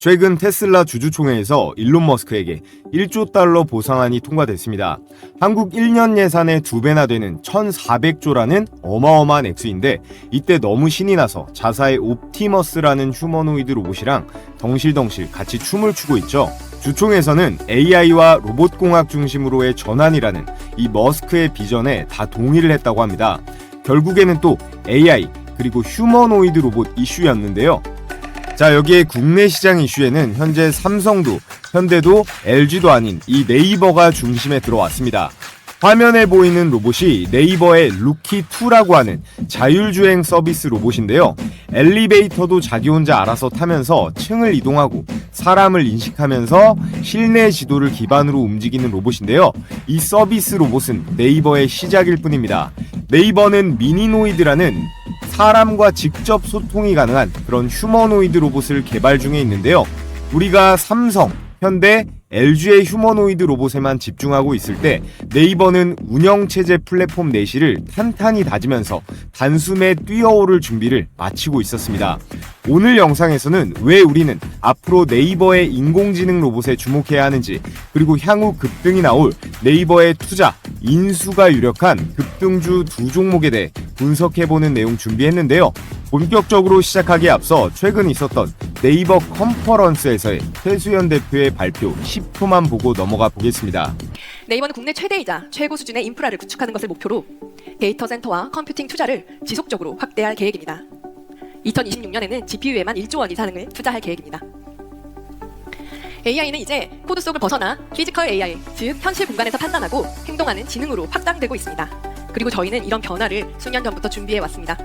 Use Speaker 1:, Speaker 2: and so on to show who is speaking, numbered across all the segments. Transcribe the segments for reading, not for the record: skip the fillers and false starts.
Speaker 1: 최근 테슬라 주주총회에서 일론 머스크에게 1조 달러 보상안이 통과됐습니다. 한국 1년 예산의 2배나 되는 1,400조라는 어마어마한 액수인데 이때 너무 신이 나서 자사의 옵티머스라는 휴머노이드 로봇이랑 덩실덩실 같이 춤을 추고 있죠. 주총에서는 AI와 로봇공학 중심으로의 전환이라는 이 머스크의 비전에 다 동의를 했다고 합니다. 결국에는 또 AI 그리고 휴머노이드 로봇 이슈였는데요. 자, 여기에 국내 시장 이슈에는 현재 삼성도, 현대도, LG도 아닌 이 네이버가 중심에 들어왔습니다. 화면에 보이는 로봇이 네이버의 루키2라고 하는 자율주행 서비스 로봇인데요. 엘리베이터도 자기 혼자 알아서 타면서 층을 이동하고 사람을 인식하면서 실내 지도를 기반으로 움직이는 로봇인데요. 이 서비스 로봇은 네이버의 시작일 뿐입니다. 네이버는 미니노이드라는 사람과 직접 소통이 가능한 그런 휴머노이드 로봇을 개발 중에 있는데요. 우리가 삼성, 현대, LG의 휴머노이드 로봇에만 집중하고 있을 때 네이버는 운영체제 플랫폼 내실을 탄탄히 다지면서 단숨에 뛰어오를 준비를 마치고 있었습니다. 오늘 영상에서는 왜 우리는 앞으로 네이버의 인공지능 로봇에 주목해야 하는지, 그리고 향후 급등이 나올 네이버의 투자, 인수가 유력한 급등주 두 종목에 대해 분석해보는 내용 준비했는데요. 본격적으로 시작하기에 앞서 최근 있었던 네이버 컨퍼런스에서의 최수연 대표의 발표 10초만 보고 넘어가 보겠습니다.
Speaker 2: 네이버는 국내 최대이자 최고 수준의 인프라를 구축하는 것을 목표로 데이터 센터와 컴퓨팅 투자를 지속적으로 확대할 계획입니다. 2026년에는 GPU에만 1조 원 이상을 투자할 계획입니다. AI는 이제 코드 속을 벗어나 피지컬 AI, 즉 현실 공간에서 판단하고 행동하는 지능으로 확장되고 있습니다. 그리고 저희는 이런 변화를 수년 전부터 준비해 왔습니다.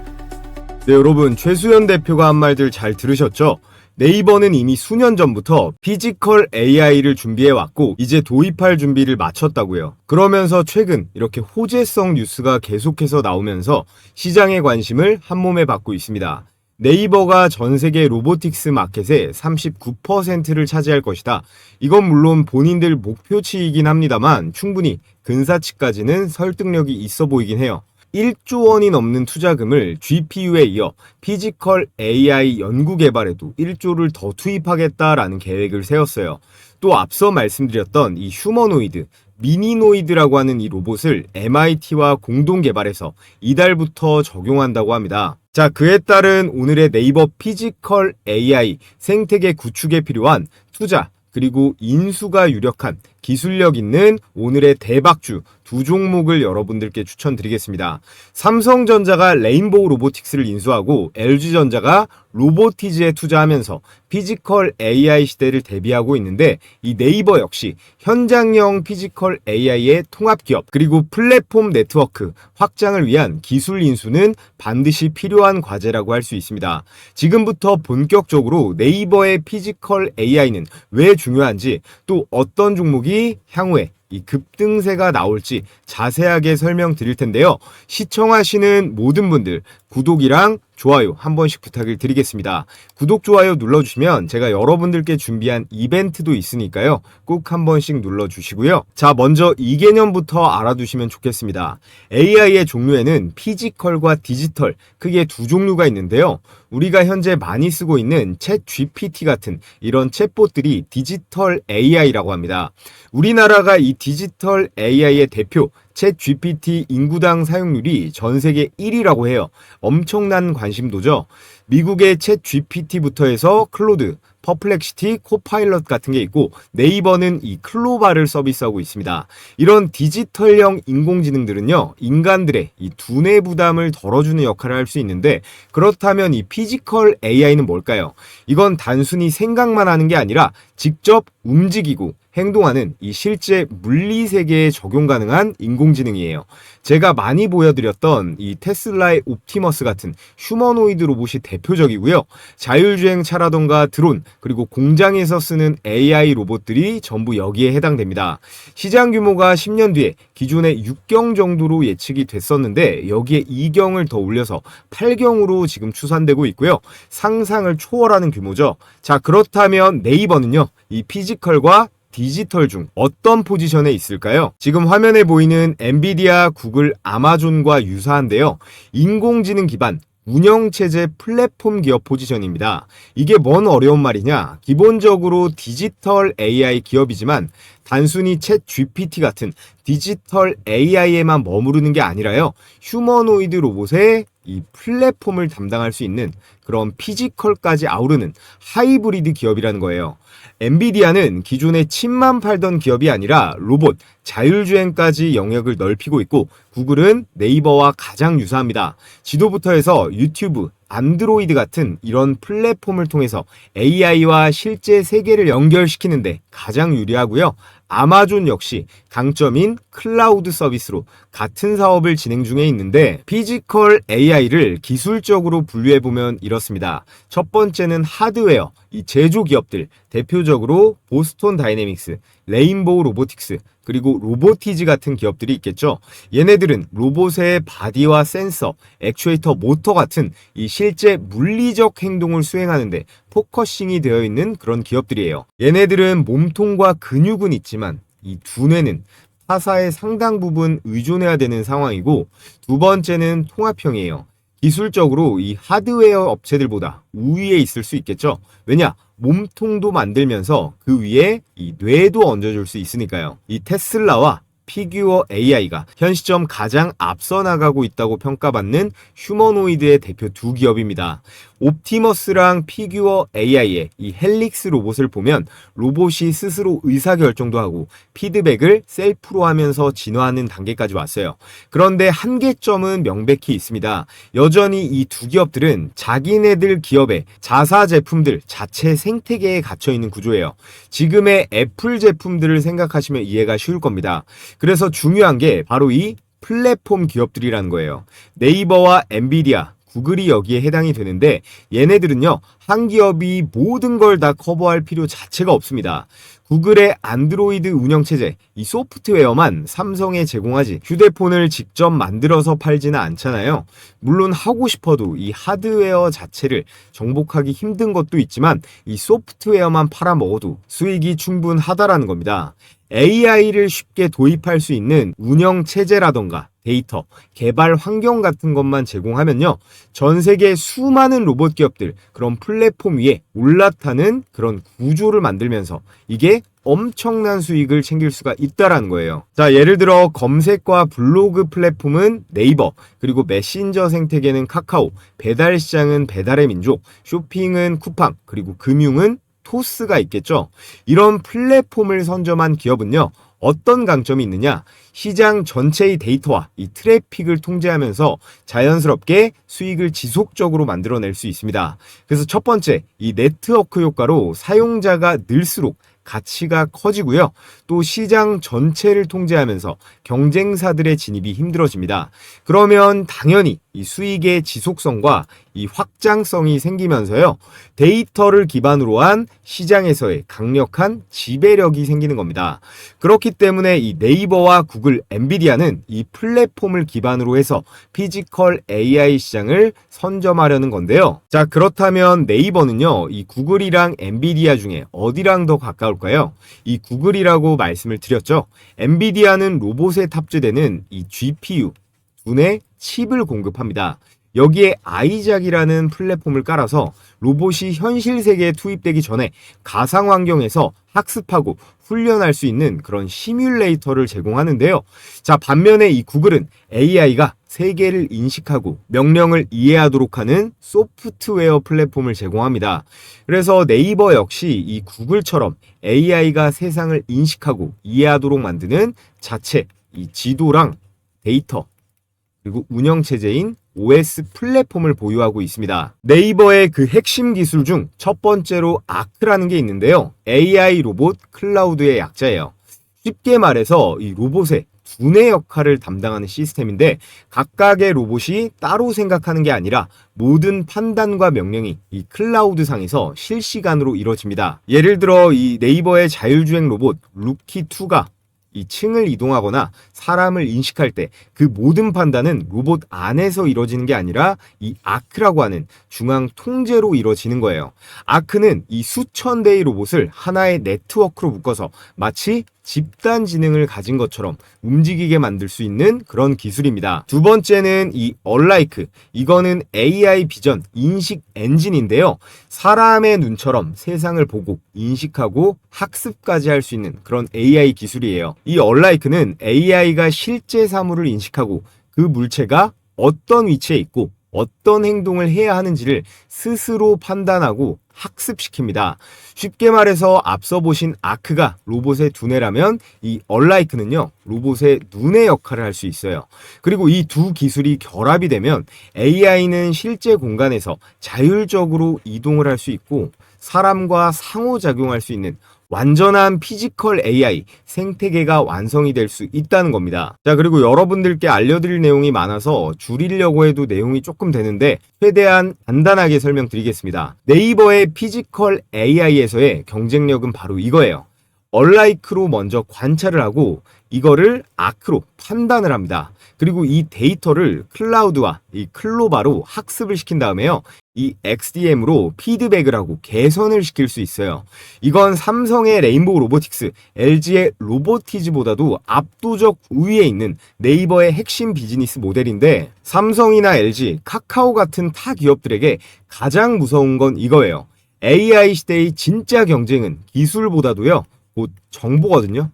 Speaker 1: 네, 여러분, 최수연 대표가 한 말들 잘 들으셨죠? 네이버는 이미 수년 전부터 피지컬 AI를 준비해왔고 이제 도입할 준비를 마쳤다고요. 그러면서 최근 이렇게 호재성 뉴스가 계속해서 나오면서 시장의 관심을 한몸에 받고 있습니다. 네이버가 전 세계 로보틱스 마켓의 39%를 차지할 것이다. 이건 물론 본인들 목표치이긴 합니다만 충분히 근사치까지는 설득력이 있어 보이긴 해요. 1조 원이 넘는 투자금을 GPU에 이어 피지컬 AI 연구 개발에도 1조를 더 투입하겠다라는 계획을 세웠어요. 또 앞서 말씀드렸던 이 휴머노이드, 미니노이드라고 하는 이 로봇을 MIT와 공동 개발해서 이달부터 적용한다고 합니다. 자, 그에 따른 오늘의 네이버 피지컬 AI 생태계 구축에 필요한 투자, 그리고 인수가 유력한 기술력 있는 오늘의 대박주 두 종목을 여러분들께 추천드리겠습니다. 삼성전자가 레인보우 로보틱스를 인수하고 LG전자가 로보티즈에 투자하면서 피지컬 AI 시대를 대비하고 있는데 이 네이버 역시 현장형 피지컬 AI의 통합기업 그리고 플랫폼 네트워크 확장을 위한 기술 인수는 반드시 필요한 과제라고 할 수 있습니다. 지금부터 본격적으로 네이버의 피지컬 AI는 왜 중요한지, 또 어떤 종목이 향후에 이 급등세가 나올지 자세하게 설명드릴 텐데요. 시청하시는 모든 분들 구독이랑 좋아요 한 번씩 부탁을 드리겠습니다. 구독, 좋아요 눌러주시면 제가 여러분들께 준비한 이벤트도 있으니까요. 꼭 한 번씩 눌러주시고요. 자, 먼저 이 개념부터 알아두시면 좋겠습니다. AI의 종류에는 피지컬과 디지털 크게 두 종류가 있는데요. 우리가 현재 많이 쓰고 있는 챗 GPT 같은 이런 챗봇들이 디지털 AI라고 합니다. 우리나라가 이 디지털 AI의 대표 챗 GPT 인구당 사용률이 전 세계 1위라고 해요. 엄청난 관심도죠. 미국의 챗 GPT부터 해서 클로드, 퍼플렉시티, 코파일럿 같은 게 있고 네이버는 이 클로바를 서비스하고 있습니다. 이런 디지털형 인공지능들은요, 인간들의 이 두뇌 부담을 덜어주는 역할을 할 수 있는데, 그렇다면 이 피지컬 AI는 뭘까요? 이건 단순히 생각만 하는 게 아니라 직접 움직이고 행동하는 이 실제 물리 세계에 적용 가능한 인공지능이에요. 제가 많이 보여드렸던 이 테슬라의 옵티머스 같은 휴머노이드 로봇이 대표적이고요. 자율주행차라던가 드론, 그리고 공장에서 쓰는 AI 로봇들이 전부 여기에 해당됩니다. 시장 규모가 10년 뒤에 기존의 6경 정도로 예측이 됐었는데 여기에 2경을 더 올려서 8경으로 지금 추산되고 있고요. 상상을 초월하는 규모죠. 자, 그렇다면 네이버는요, 이 피지컬과 디지털 중 어떤 포지션에 있을까요? 지금 화면에 보이는 엔비디아, 구글, 아마존과 유사한데요. 인공지능 기반 운영체제 플랫폼 기업 포지션입니다. 이게 뭔 어려운 말이냐? 기본적으로 디지털 AI 기업이지만 단순히 챗 GPT 같은 디지털 AI에만 머무르는 게 아니라요. 휴머노이드 로봇의 이 플랫폼을 담당할 수 있는 그런 피지컬까지 아우르는 하이브리드 기업이라는 거예요. 엔비디아는 기존에 칩만 팔던 기업이 아니라 로봇, 자율주행까지 영역을 넓히고 있고 구글은 네이버와 가장 유사합니다. 지도부터 해서 유튜브, 안드로이드 같은 이런 플랫폼을 통해서 AI와 실제 세계를 연결시키는데 가장 유리하고요. 아마존 역시 강점인 클라우드 서비스로 같은 사업을 진행 중에 있는데 피지컬 AI를 기술적으로 분류해보면 이렇습니다. 첫 번째는 하드웨어, 이 제조 기업들, 대표적으로 보스톤 다이내믹스, 레인보우 로보틱스, 그리고 로보티즈 같은 기업들이 있겠죠. 얘네들은 로봇의 바디와 센서, 액추에이터, 모터 같은 이 실제 물리적 행동을 수행하는데 포커싱이 되어 있는 그런 기업들이에요. 얘네들은 몸통과 근육은 있지만 이 두뇌는 타사의 상당 부분 의존해야 되는 상황이고, 두 번째는 통합형이에요. 기술적으로 이 하드웨어 업체들보다 우위에 있을 수 있겠죠. 왜냐? 몸통도 만들면서 그 위에 이 뇌도 얹어줄 수 있으니까요. 이 테슬라와 피규어 AI가 현 시점 가장 앞서 나가고 있다고 평가받는 휴머노이드의 대표 두 기업입니다. 옵티머스랑 피규어 AI의 이 헬릭스 로봇을 보면 로봇이 스스로 의사결정도 하고 피드백을 셀프로 하면서 진화하는 단계까지 왔어요. 그런데 한계점은 명백히 있습니다. 여전히 이 두 기업들은 자기네들 기업의 자사 제품들 자체 생태계에 갇혀있는 구조예요. 지금의 애플 제품들을 생각하시면 이해가 쉬울 겁니다. 그래서 중요한 게 바로 이 플랫폼 기업들이라는 거예요. 네이버와 엔비디아, 구글이 여기에 해당이 되는데 얘네들은요, 한 기업이 모든 걸 다 커버할 필요 자체가 없습니다. 구글의 안드로이드 운영체제, 이 소프트웨어만 삼성에 제공하지 휴대폰을 직접 만들어서 팔지는 않잖아요. 물론 하고 싶어도 이 하드웨어 자체를 정복하기 힘든 것도 있지만 이 소프트웨어만 팔아먹어도 수익이 충분하다라는 겁니다. AI를 쉽게 도입할 수 있는 운영체제라던가 데이터, 개발 환경 같은 것만 제공하면요, 전 세계 수많은 로봇 기업들, 그런 플랫폼 위에 올라타는 그런 구조를 만들면서 이게 엄청난 수익을 챙길 수가 있다라는 거예요. 자, 예를 들어 검색과 블로그 플랫폼은 네이버, 그리고 메신저 생태계는 카카오, 배달 시장은 배달의 민족, 쇼핑은 쿠팡, 그리고 금융은 토스가 있겠죠. 이런 플랫폼을 선점한 기업은요, 어떤 강점이 있느냐? 시장 전체의 데이터와 이 트래픽을 통제하면서 자연스럽게 수익을 지속적으로 만들어낼 수 있습니다. 그래서 첫 번째, 이 네트워크 효과로 사용자가 늘수록 가치가 커지고요. 또 시장 전체를 통제하면서 경쟁사들의 진입이 힘들어집니다. 그러면 당연히 이 수익의 지속성과 이 확장성이 생기면서요, 데이터를 기반으로 한 시장에서의 강력한 지배력이 생기는 겁니다. 그렇기 때문에 이 네이버와 구글, 엔비디아는 이 플랫폼을 기반으로 해서 피지컬 AI 시장을 선점하려는 건데요. 자, 그렇다면 네이버는요, 이 구글이랑 엔비디아 중에 어디랑 더 가까울까요? 이 구글이라고 말씀을 드렸죠. 엔비디아는 로봇에 탑재되는 이 GPU, 두뇌 칩을 공급합니다. 여기에 아이작이라는 플랫폼을 깔아서 로봇이 현실 세계에 투입되기 전에 가상 환경에서 학습하고 훈련할 수 있는 그런 시뮬레이터를 제공하는데요. 자, 반면에 이 구글은 AI가 세계를 인식하고 명령을 이해하도록 하는 소프트웨어 플랫폼을 제공합니다. 그래서 네이버 역시 이 구글처럼 AI가 세상을 인식하고 이해하도록 만드는 자체 이 지도랑 데이터, 그리고 운영체제인 OS 플랫폼을 보유하고 있습니다. 네이버의 그 핵심 기술 중 첫 번째로 아크라는 게 있는데요. AI 로봇 클라우드의 약자예요. 쉽게 말해서 이 로봇의 두뇌 역할을 담당하는 시스템인데 각각의 로봇이 따로 생각하는 게 아니라 모든 판단과 명령이 이 클라우드 상에서 실시간으로 이루어집니다. 예를 들어 이 네이버의 자율주행 로봇 루키2가 이 층을 이동하거나 사람을 인식할 때 그 모든 판단은 로봇 안에서 이루어지는 게 아니라 이 아크라고 하는 중앙 통제로 이루어지는 거예요. 아크는 이 수천 대의 로봇을 하나의 네트워크로 묶어서 마치 집단 지능을 가진 것처럼 움직이게 만들 수 있는 그런 기술입니다. 두 번째는 이 얼라이크. 이거는 AI 비전 인식 엔진인데요. 사람의 눈처럼 세상을 보고 인식하고 학습까지 할 수 있는 그런 AI 기술이에요. 이 얼라이크는 AI가 실제 사물을 인식하고 그 물체가 어떤 위치에 있고 어떤 행동을 해야 하는지를 스스로 판단하고 학습시킵니다. 쉽게 말해서 앞서 보신 아크가 로봇의 두뇌라면 이 얼라이크는요, 로봇의 눈의 역할을 할 수 있어요. 그리고 이 두 기술이 결합이 되면 AI는 실제 공간에서 자율적으로 이동을 할 수 있고 사람과 상호작용할 수 있는 완전한 피지컬 AI 생태계가 완성이 될 수 있다는 겁니다. 자, 그리고 여러분들께 알려드릴 내용이 많아서 줄이려고 해도 내용이 조금 되는데 최대한 간단하게 설명드리겠습니다. 네이버의 피지컬 AI에서의 경쟁력은 바로 이거예요. 얼라이크로 먼저 관찰을 하고 이거를 아크로 판단을 합니다. 그리고 이 데이터를 클라우드와 이 클로바로 학습을 시킨 다음에요. 이 XDM으로 피드백을 하고 개선을 시킬 수 있어요. 이건 삼성의 레인보우 로보틱스, LG의 로보티즈보다도 압도적 우위에 있는 네이버의 핵심 비즈니스 모델인데 삼성이나 LG, 카카오 같은 타 기업들에게 가장 무서운 건 이거예요. AI 시대의 진짜 경쟁은 기술보다도요, 곧 정보거든요.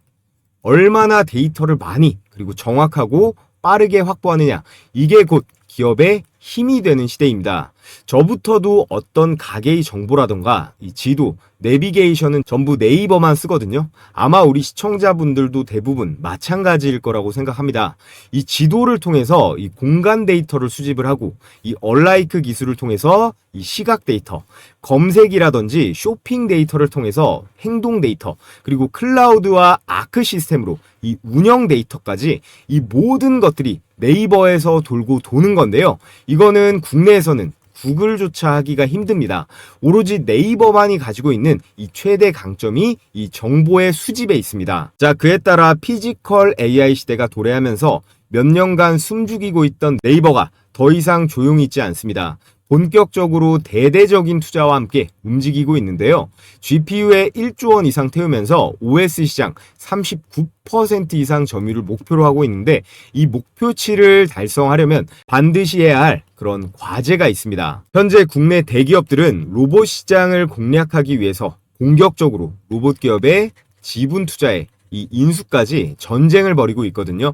Speaker 1: 얼마나 데이터를 많이 그리고 정확하고 빠르게 확보하느냐, 이게 곧 기업의 힘이 되는 시대입니다. 저부터도 어떤 가게의 정보라던가 이 지도, 내비게이션은 전부 네이버만 쓰거든요. 아마 우리 시청자분들도 대부분 마찬가지일 거라고 생각합니다. 이 지도를 통해서 이 공간 데이터를 수집을 하고 이 얼라이크 기술을 통해서 이 시각 데이터, 검색이라든지 쇼핑 데이터를 통해서 행동 데이터, 그리고 클라우드와 아크 시스템으로 이 운영 데이터까지 이 모든 것들이 네이버에서 돌고 도는 건데요. 이거는 국내에서는 구글조차 하기가 힘듭니다. 오로지 네이버만이 가지고 있는 이 최대 강점이 이 정보의 수집에 있습니다. 자, 그에 따라 피지컬 AI 시대가 도래하면서 몇 년간 숨죽이고 있던 네이버가 더 이상 조용히 있지 않습니다. 본격적으로 대대적인 투자와 함께 움직이고 있는데요. GPU에 1조 원 이상 태우면서 OS 시장 39% 이상 점유율을 목표로 하고 있는데 이 목표치를 달성하려면 반드시 해야 할 그런 과제가 있습니다. 현재 국내 대기업들은 로봇 시장을 공략하기 위해서 공격적으로 로봇 기업의 지분 투자에 이 인수까지 전쟁을 벌이고 있거든요.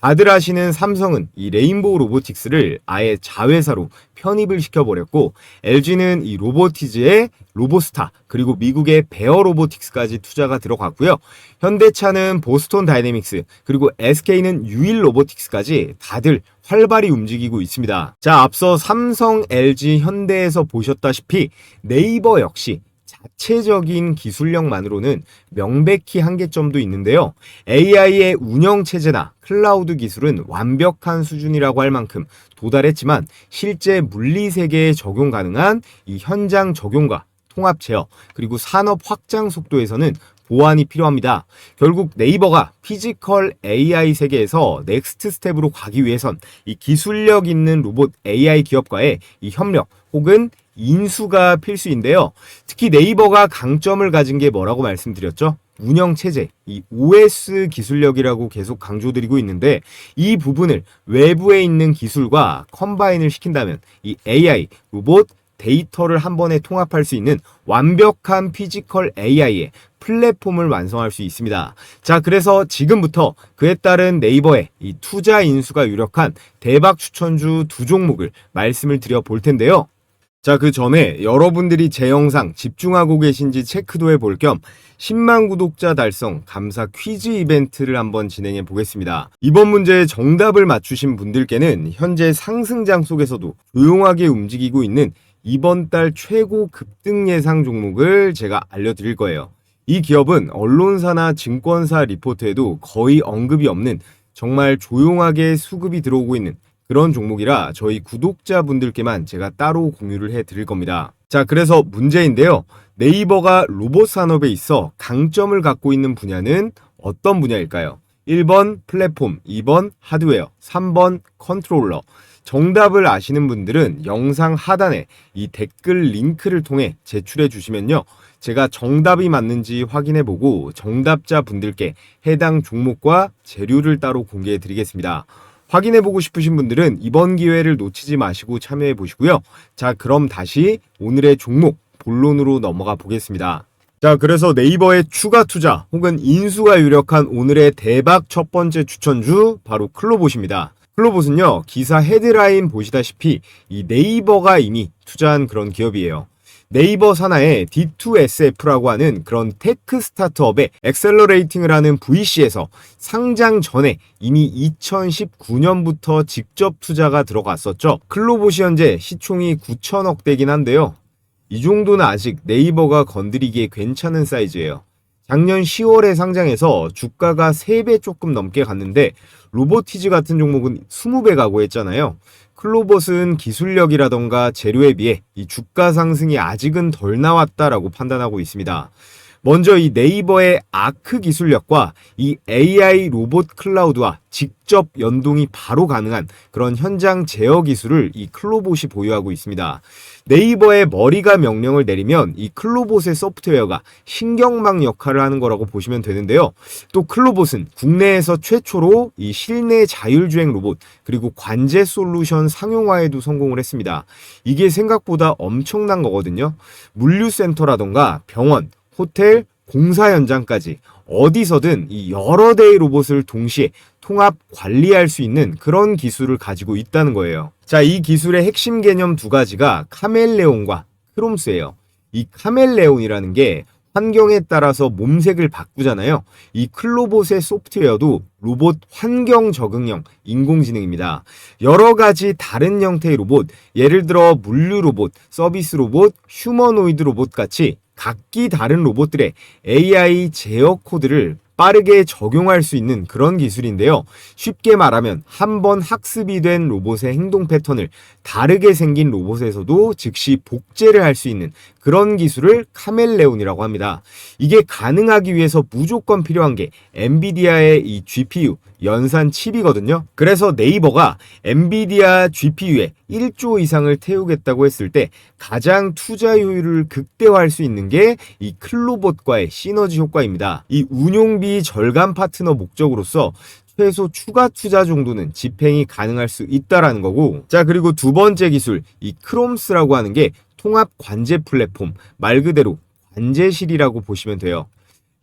Speaker 1: 다들 아시는 삼성은 이 레인보우 로보틱스를 아예 자회사로 편입을 시켜버렸고 LG는 이 로보티즈의 로보스타 그리고 미국의 베어 로보틱스까지 투자가 들어갔고요. 현대차는 보스톤 다이내믹스 그리고 SK는 유일 로보틱스까지 다들 활발히 움직이고 있습니다. 자, 앞서 삼성, LG, 현대에서 보셨다시피 네이버 역시 자체적인 기술력만으로는 명백히 한계점도 있는데요. AI의 운영체제나 클라우드 기술은 완벽한 수준이라고 할 만큼 도달했지만 실제 물리세계에 적용 가능한 이 현장 적용과 통합 제어 그리고 산업 확장 속도에서는 보완이 필요합니다. 결국 네이버가 피지컬 AI 세계에서 넥스트 스텝으로 가기 위해선 이 기술력 있는 로봇 AI 기업과의 이 협력 혹은 인수가 필수인데요. 특히 네이버가 강점을 가진 게 뭐라고 말씀드렸죠? 운영체제, 이 OS 기술력이라고 계속 강조드리고 있는데 이 부분을 외부에 있는 기술과 컴바인을 시킨다면 이 AI, 로봇, 데이터를 한 번에 통합할 수 있는 완벽한 피지컬 AI의 플랫폼을 완성할 수 있습니다. 자, 그래서 지금부터 그에 따른 네이버의 이 투자 인수가 유력한 대박 추천주 두 종목을 말씀을 드려 볼 텐데요. 자, 그 전에 여러분들이 제 영상 집중하고 계신지 체크도 해볼 겸 10만 구독자 달성 감사 퀴즈 이벤트를 한번 진행해 보겠습니다. 이번 문제의 정답을 맞추신 분들께는 현재 상승장 속에서도 조용하게 움직이고 있는 이번 달 최고 급등 예상 종목을 제가 알려드릴 거예요. 이 기업은 언론사나 증권사 리포트에도 거의 언급이 없는 정말 조용하게 수급이 들어오고 있는 그런 종목이라 저희 구독자분들께만 제가 따로 공유를 해드릴 겁니다. 자, 그래서 문제인데요. 네이버가 로봇 산업에 있어 강점을 갖고 있는 분야는 어떤 분야일까요? 1번 플랫폼, 2번 하드웨어, 3번 컨트롤러. 정답을 아시는 분들은 영상 하단에 이 댓글 링크를 통해 제출해 주시면요. 제가 정답이 맞는지 확인해보고 정답자 분들께 해당 종목과 재료를 따로 공개해드리겠습니다. 확인해보고 싶으신 분들은 이번 기회를 놓치지 마시고 참여해보시고요. 자, 그럼 다시 오늘의 종목 본론으로 넘어가 보겠습니다. 자, 그래서 네이버의 추가 투자 혹은 인수가 유력한 오늘의 대박 첫 번째 추천주 바로 클로봇입니다. 클로봇은요, 기사 헤드라인 보시다시피 이 네이버가 이미 투자한 그런 기업이에요. 네이버 산하의 D2SF라고 하는 그런 테크 스타트업의 엑셀러레이팅을 하는 VC에서 상장 전에 이미 2019년부터 직접 투자가 들어갔었죠. 클로봇이 현재 시총이 9천억 대긴 한데요. 이 정도는 아직 네이버가 건드리기에 괜찮은 사이즈예요. 작년 10월에 상장해서 주가가 3배 조금 넘게 갔는데 로보티즈 같은 종목은 20배 가고 했잖아요. 클로봇은 기술력이라던가 재료에 비해 이 주가 상승이 아직은 덜 나왔다라고 판단하고 있습니다. 먼저 이 네이버의 아크 기술력과 이 AI 로봇 클라우드와 직접 연동이 바로 가능한 그런 현장 제어 기술을 이 클로봇이 보유하고 있습니다. 네이버의 머리가 명령을 내리면 이 클로봇의 소프트웨어가 신경망 역할을 하는 거라고 보시면 되는데요. 또 클로봇은 국내에서 최초로 이 실내 자율주행 로봇 그리고 관제 솔루션 상용화에도 성공을 했습니다. 이게 생각보다 엄청난 거거든요. 물류센터라던가 병원, 호텔, 공사 현장까지 어디서든 이 여러 대의 로봇을 동시에 통합 관리할 수 있는 그런 기술을 가지고 있다는 거예요. 자, 이 기술의 핵심 개념 두 가지가 카멜레온과 크롬스예요. 이 카멜레온이라는 게 환경에 따라서 몸색을 바꾸잖아요. 이 클로봇의 소프트웨어도 로봇 환경 적응형 인공지능입니다. 여러 가지 다른 형태의 로봇, 예를 들어 물류 로봇, 서비스 로봇, 휴머노이드 로봇 같이 각기 다른 로봇들의 AI 제어 코드를 빠르게 적용할 수 있는 그런 기술인데요. 쉽게 말하면 한번 학습이 된 로봇의 행동 패턴을 다르게 생긴 로봇에서도 즉시 복제를 할 수 있는 그런 기술을 카멜레온이라고 합니다. 이게 가능하기 위해서 무조건 필요한 게 엔비디아의 이 GPU, 연산 칩이거든요. 그래서 네이버가 엔비디아 GPU에 1조 이상을 태우겠다고 했을 때 가장 투자 효율을 극대화할 수 있는 게 이 클로봇과의 시너지 효과입니다. 이 운용비 절감 파트너 목적으로서 최소 추가 투자 정도는 집행이 가능할 수 있다라는 거고, 자, 그리고 두 번째 기술 이 크롬스라고 하는 게 통합 관제 플랫폼, 말 그대로 관제실이라고 보시면 돼요.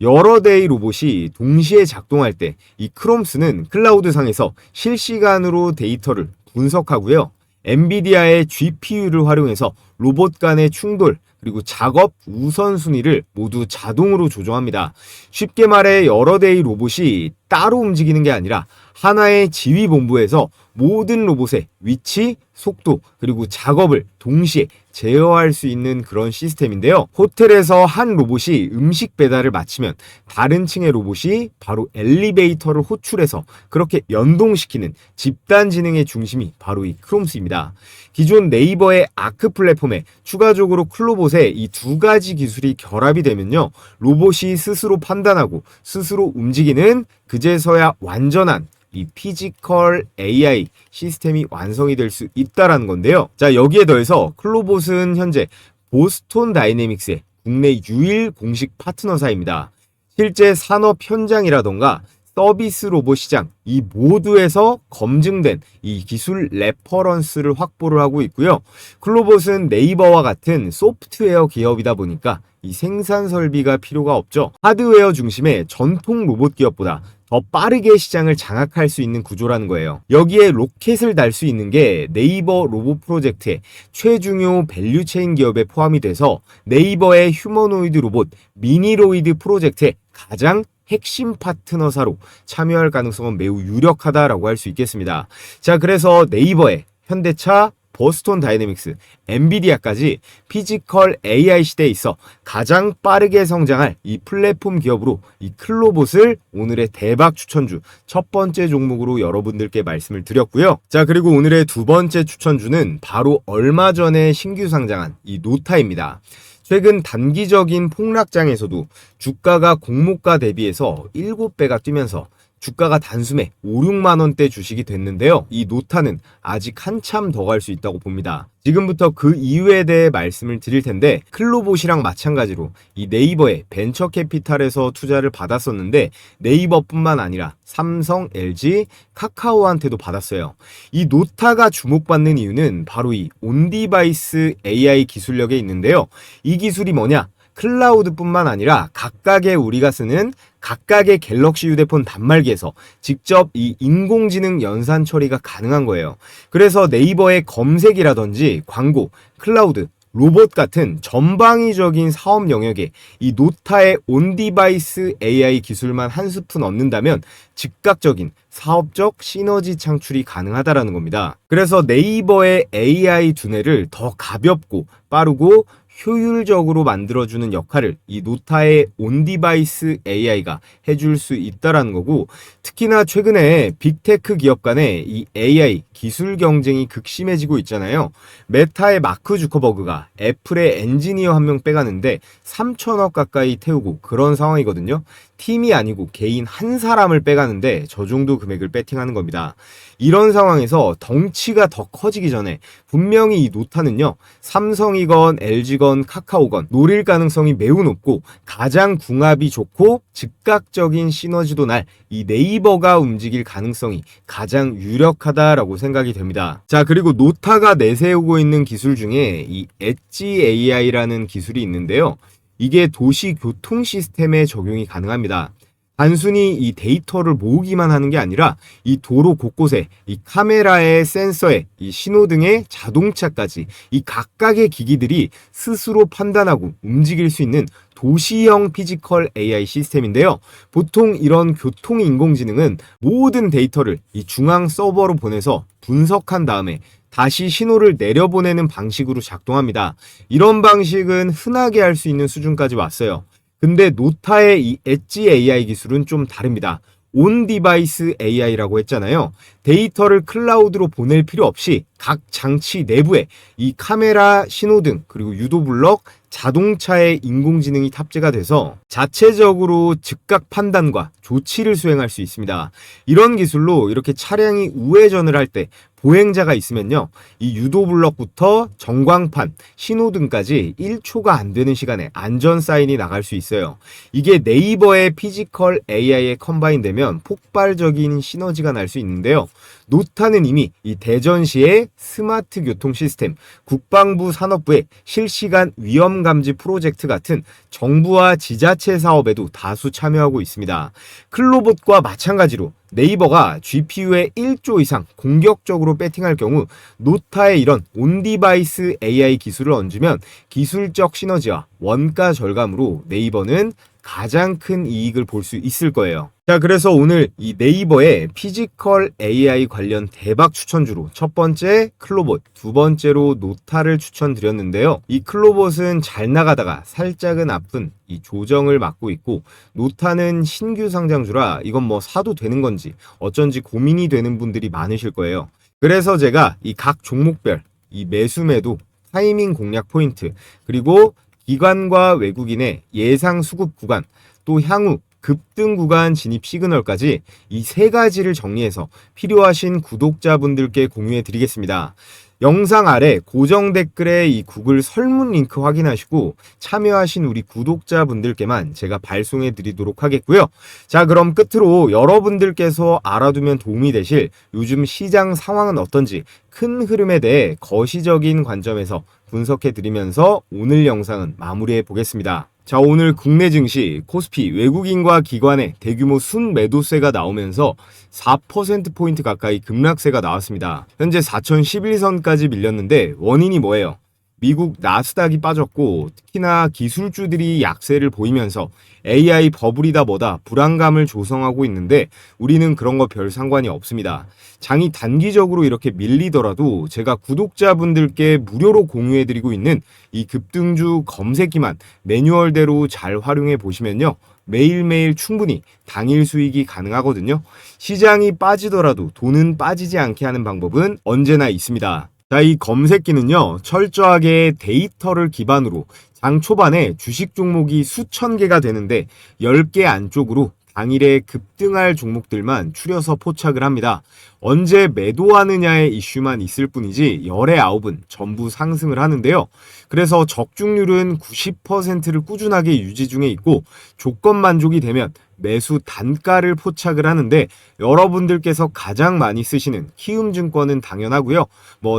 Speaker 1: 여러 대의 로봇이 동시에 작동할 때 이 크롬스는 클라우드상에서 실시간으로 데이터를 분석하고요. 엔비디아의 GPU를 활용해서 로봇 간의 충돌 그리고 작업 우선순위를 모두 자동으로 조정합니다. 쉽게 말해 여러 대의 로봇이 따로 움직이는 게 아니라 하나의 지휘본부에서 모든 로봇의 위치, 속도, 그리고 작업을 동시에 제어할 수 있는 그런 시스템인데요. 호텔에서 한 로봇이 음식 배달을 마치면 다른 층의 로봇이 바로 엘리베이터를 호출해서 그렇게 연동시키는 집단 지능의 중심이 바로 이 크롬스입니다. 기존 네이버의 아크 플랫폼에 추가적으로 클로봇의 이 두 가지 기술이 결합이 되면요, 로봇이 스스로 판단하고 스스로 움직이는 그제서야 완전한 이 피지컬 AI 시스템이 완성이 될 수 있다라는 건데요. 자, 여기에 더해서 클로봇은 현재 보스톤 다이내믹스의 국내 유일 공식 파트너사입니다. 실제 산업 현장이라던가 서비스 로봇 시장 이 모두에서 검증된 이 기술 레퍼런스를 확보를 하고 있고요. 클로봇은 네이버와 같은 소프트웨어 기업이다 보니까 이 생산 설비가 필요가 없죠. 하드웨어 중심의 전통 로봇 기업보다 더 빠르게 시장을 장악할 수 있는 구조라는 거예요. 여기에 로켓을 달 수 있는 게 네이버 로봇 프로젝트의 최중요 밸류체인 기업에 포함이 돼서 네이버의 휴머노이드 로봇 미니로이드 프로젝트의 가장 핵심 파트너사로 참여할 가능성은 매우 유력하다라고 할 수 있겠습니다. 자, 그래서 네이버의 현대차, 보스톤 다이내믹스, 엔비디아까지 피지컬 AI 시대에 있어 가장 빠르게 성장할 이 플랫폼 기업으로 이 클로봇을 오늘의 대박 추천주 첫 번째 종목으로 여러분들께 말씀을 드렸고요. 자, 그리고 오늘의 두 번째 추천주는 바로 얼마 전에 신규 상장한 이 노타입니다. 최근 단기적인 폭락장에서도 주가가 공모가 대비해서 7배가 뛰면서 주가가 단숨에 5, 6만 원대 주식이 됐는데요. 이 노타는 아직 한참 더 갈 수 있다고 봅니다. 지금부터 그 이유에 대해 말씀을 드릴 텐데, 클로봇이랑 마찬가지로 이 네이버의 벤처 캐피탈에서 투자를 받았었는데 네이버뿐만 아니라 삼성, LG, 카카오한테도 받았어요. 이 노타가 주목받는 이유는 바로 이 온디바이스 AI 기술력에 있는데요. 이 기술이 뭐냐? 클라우드뿐만 아니라 각각의 우리가 쓰는 각각의 갤럭시 휴대폰 단말기에서 직접 이 인공지능 연산 처리가 가능한 거예요. 그래서 네이버의 검색이라든지 광고, 클라우드, 로봇 같은 전방위적인 사업 영역에 이 노타의 온디바이스 AI 기술만 한 스푼 얻는다면 즉각적인 사업적 시너지 창출이 가능하다라는 겁니다. 그래서 네이버의 AI 두뇌를 더 가볍고 빠르고 효율적으로 만들어주는 역할을 이 노타의 온디바이스 AI가 해줄 수 있다라는 거고, 특히나 최근에 빅테크 기업 간의 이 AI 기술 경쟁이 극심해지고 있잖아요. 메타의 마크 주커버그가 애플의 엔지니어 한 명 빼가는데 3천억 가까이 태우고 그런 상황이거든요. 팀이 아니고 개인 한 사람을 빼가는데 저 정도 금액을 배팅하는 겁니다. 이런 상황에서 덩치가 더 커지기 전에 분명히 이 노타는요, 삼성이건 LG건 카카오건 노릴 가능성이 매우 높고 가장 궁합이 좋고 즉각적인 시너지도 날 이 네이버가 움직일 가능성이 가장 유력하다라고 생각이 됩니다. 자, 그리고 노타가 내세우고 있는 기술 중에 이 엣지 AI라는 기술이 있는데요. 이게 도시 교통 시스템에 적용이 가능합니다. 단순히 이 데이터를 모으기만 하는 게 아니라 이 도로 곳곳에 이 카메라에 센서에 이 신호등에 자동차까지 이 각각의 기기들이 스스로 판단하고 움직일 수 있는 도시형 피지컬 AI 시스템인데요. 보통 이런 교통 인공지능은 모든 데이터를 이 중앙 서버로 보내서 분석한 다음에 다시 신호를 내려보내는 방식으로 작동합니다. 이런 방식은 흔하게 할 수 있는 수준까지 왔어요. 근데 노타의 이 엣지 AI 기술은 좀 다릅니다. 온 디바이스 AI라고 했잖아요. 데이터를 클라우드로 보낼 필요 없이 각 장치 내부에 이 카메라, 신호등, 그리고 유도블럭, 자동차의 인공지능이 탑재가 돼서 자체적으로 즉각 판단과 조치를 수행할 수 있습니다. 이런 기술로 이렇게 차량이 우회전을 할 때 보행자가 있으면요, 이 유도블럭부터 전광판, 신호등까지 1초가 안 되는 시간에 안전 사인이 나갈 수 있어요. 이게 네이버의 피지컬 AI에 컴바인 되면 폭발적인 시너지가 날 수 있는데요. 노타는 이미 이 대전시의 스마트 교통 시스템, 국방부 산업부의 실시간 위험 감지 프로젝트 같은 정부와 지자체 사업에도 다수 참여하고 있습니다. 클로봇과 마찬가지로 네이버가 GPU에 1조 이상 공격적으로 배팅할 경우 노타의 이런 온디바이스 AI 기술을 얹으면 기술적 시너지와 원가 절감으로 네이버는 가장 큰 이익을 볼 수 있을 거예요. 자, 그래서 오늘 이 네이버의 피지컬 AI 관련 대박 추천주로 첫 번째 클로봇, 두 번째로 노타를 추천드렸는데요. 이 클로봇은 잘 나가다가 살짝은 아픈 이 조정을 맞고 있고, 노타는 신규 상장주라 이건 뭐 사도 되는 건지 어쩐지 고민이 되는 분들이 많으실 거예요. 그래서 제가 이 각 종목별 이 매수 매도, 타이밍 공략 포인트, 그리고 기관과 외국인의 예상 수급 구간, 또 향후 급등 구간 진입 시그널까지 이 세 가지를 정리해서 필요하신 구독자분들께 공유해 드리겠습니다. 영상 아래 고정 댓글에 이 구글 설문 링크 확인하시고 참여하신 우리 구독자분들께만 제가 발송해 드리도록 하겠고요. 자, 그럼 끝으로 여러분들께서 알아두면 도움이 되실 요즘 시장 상황은 어떤지 큰 흐름에 대해 거시적인 관점에서 분석해 드리면서 오늘 영상은 마무리해 보겠습니다. 자, 오늘 국내 증시 코스피 외국인과 기관의 대규모 순매도세가 나오면서 4%포인트 가까이 급락세가 나왔습니다. 현재 4011선까지 밀렸는데 원인이 뭐예요? 미국 나스닥이 빠졌고, 특히나 기술주들이 약세를 보이면서 AI 버블이다 뭐다 불안감을 조성하고 있는데 우리는 그런 거 별 상관이 없습니다. 장이 단기적으로 이렇게 밀리더라도 제가 구독자분들께 무료로 공유해드리고 있는 이 급등주 검색기만 매뉴얼대로 잘 활용해 보시면요, 매일매일 충분히 당일 수익이 가능하거든요. 시장이 빠지더라도 돈은 빠지지 않게 하는 방법은 언제나 있습니다. 자, 이 검색기는요, 철저하게 데이터를 기반으로 장 초반에 주식 종목이 수천 개가 되는데 10개 안쪽으로 당일에 급등할 종목들만 추려서 포착을 합니다. 언제 매도하느냐의 이슈만 있을 뿐이지 열의 9은 전부 상승을 하는데요. 그래서 적중률은 90%를 꾸준하게 유지 중에 있고 조건 만족이 되면 매수 단가를 포착을 하는데 여러분들께서 가장 많이 쓰시는 키움증권은 당연하고요.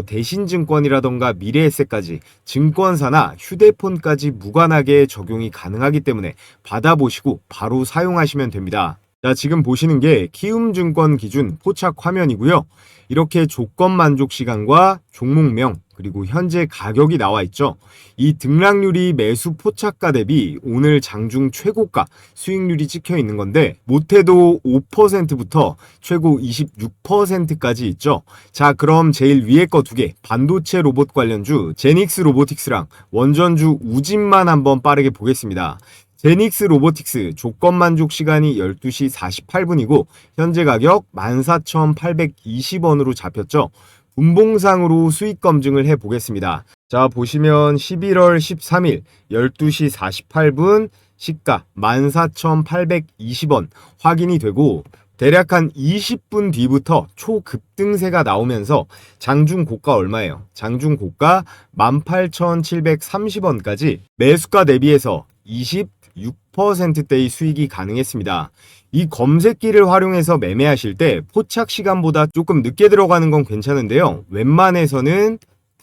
Speaker 1: 대신증권이라던가 미래에셋까지 증권사나 휴대폰까지 무관하게 적용이 가능하기 때문에 받아보시고 바로 사용하시면 됩니다. 자, 지금 보시는 게 키움증권 기준 포착 화면이고요. 이렇게 조건 만족 시간과 종목명 그리고 현재 가격이 나와 있죠. 이 등락률이 매수 포착가 대비 오늘 장중 최고가 수익률이 찍혀 있는 건데 못해도 5%부터 최고 26%까지 있죠. 자, 그럼 제일 위에 거 두 개 반도체 로봇 관련주 제닉스 로보틱스랑 원전주 우진만 한번 빠르게 보겠습니다. 제닉스 로보틱스 조건 만족 시간이 12시 48분이고 현재 가격 14,820원으로 잡혔죠. 분봉상으로 수익 검증을 해보겠습니다. 자, 보시면 11월 13일 12시 48분 시가 14,820원 확인이 되고 대략 한 20분 뒤부터 초급등세가 나오면서 장중 고가 얼마예요? 장중 고가 18,730원까지 매수가 대비해서 26%대의 수익이 가능했습니다. 이 검색기를 활용해서 매매하실 때 포착 시간보다 조금 늦게 들어가는 건 괜찮은데요. 웬만해서는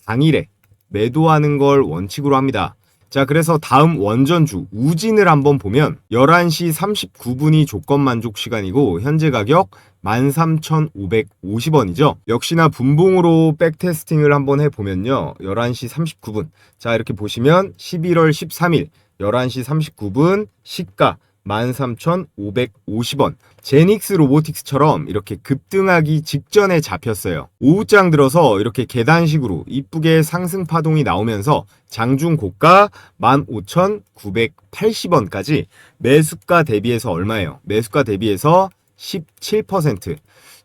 Speaker 1: 당일에 매도하는 걸 원칙으로 합니다. 자, 그래서 다음 원전주 우진을 한번 보면 11시 39분이 조건 만족 시간이고 현재 가격 13,550원이죠. 역시나 분봉으로 백테스팅을 한번 해보면요. 11시 39분. 자, 이렇게 보시면 11월 13일 11시 39분 시가 13,550원. 제닉스 로보틱스처럼 이렇게 급등하기 직전에 잡혔어요. 오후장 들어서 이렇게 계단식으로 이쁘게 상승 파동이 나오면서 장중 고가 15,980원까지 매수가 대비해서 얼마예요? 매수가 대비해서 17%.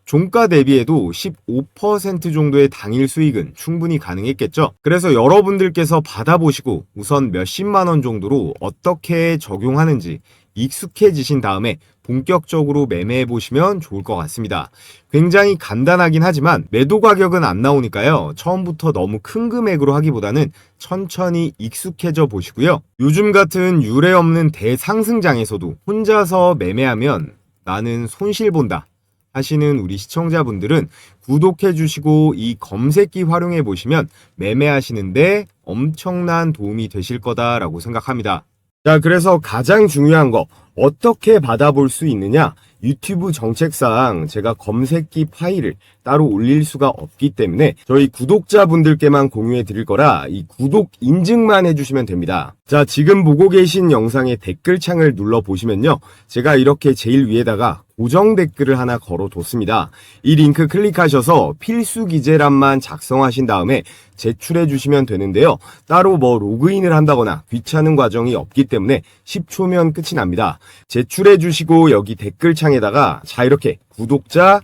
Speaker 1: 종가 대비해도 15% 정도의 당일 수익은 충분히 가능했겠죠. 그래서 여러분들께서 받아보시고 우선 몇십만 원 정도로 어떻게 적용하는지 익숙해지신 다음에 본격적으로 매매해 보시면 좋을 것 같습니다. 굉장히 간단하긴 하지만 매도 가격은 안 나오니까요. 처음부터 너무 큰 금액으로 하기보다는 천천히 익숙해져 보시고요. 요즘 같은 유례 없는 대상승장에서도 혼자서 매매하면 나는 손실 본다 하시는 우리 시청자분들은 구독해 주시고 이 검색기 활용해 보시면 매매하시는데 엄청난 도움이 되실 거다라고 생각합니다. 자, 그래서 가장 중요한 거 어떻게 받아볼 수 있느냐? 유튜브 정책상 제가 검색기 파일을 따로 올릴 수가 없기 때문에 저희 구독자분들께만 공유해 드릴 거라 이 구독 인증만 해주시면 됩니다. 자, 지금 보고 계신 영상의 댓글창을 눌러 보시면요. 제가 이렇게 제일 위에다가 고정 댓글을 하나 걸어뒀습니다. 이 링크 클릭하셔서 필수 기재란만 작성하신 다음에 제출해 주시면 되는데요. 따로 로그인을 한다거나 귀찮은 과정이 없기 때문에 10초면 끝이 납니다. 제출해 주시고 여기 댓글창에다가 자, 이렇게 구독자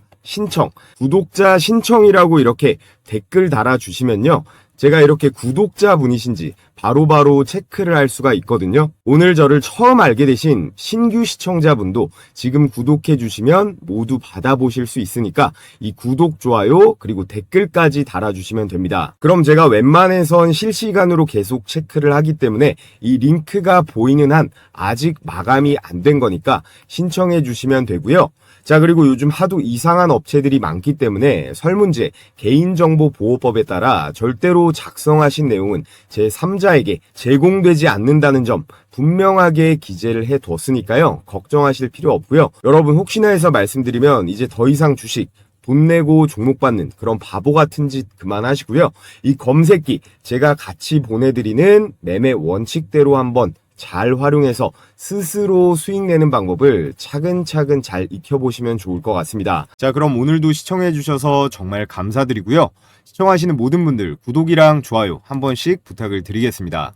Speaker 1: 신청이라고 이렇게 댓글 달아주시면요. 제가 이렇게 구독자분이신지 바로바로 체크를 할 수가 있거든요. 오늘 저를 처음 알게 되신 신규 시청자분도 지금 구독해 주시면 모두 받아보실 수 있으니까 이 구독, 좋아요, 그리고 댓글까지 달아주시면 됩니다. 그럼 제가 웬만해선 실시간으로 계속 체크를 하기 때문에 이 링크가 보이는 한 아직 마감이 안 된 거니까 신청해 주시면 되고요. 자, 그리고 요즘 하도 이상한 업체들이 많기 때문에 설문제 개인정보보호법에 따라 절대로 작성하신 내용은 제3자에게 제공되지 않는다는 점 분명하게 기재를 해뒀으니까요. 걱정하실 필요 없고요. 여러분 혹시나 해서 말씀드리면 이제 더 이상 주식 돈 내고 종목 받는 그런 바보 같은 짓 그만하시고요. 이 검색기 제가 같이 보내드리는 매매 원칙대로 한번 잘 활용해서 스스로 수익 내는 방법을 차근차근 잘 익혀보시면 좋을 것 같습니다. 자, 그럼 오늘도 시청해주셔서 정말 감사드리고요. 시청하시는 모든 분들 구독이랑 좋아요 한 번씩 부탁을 드리겠습니다.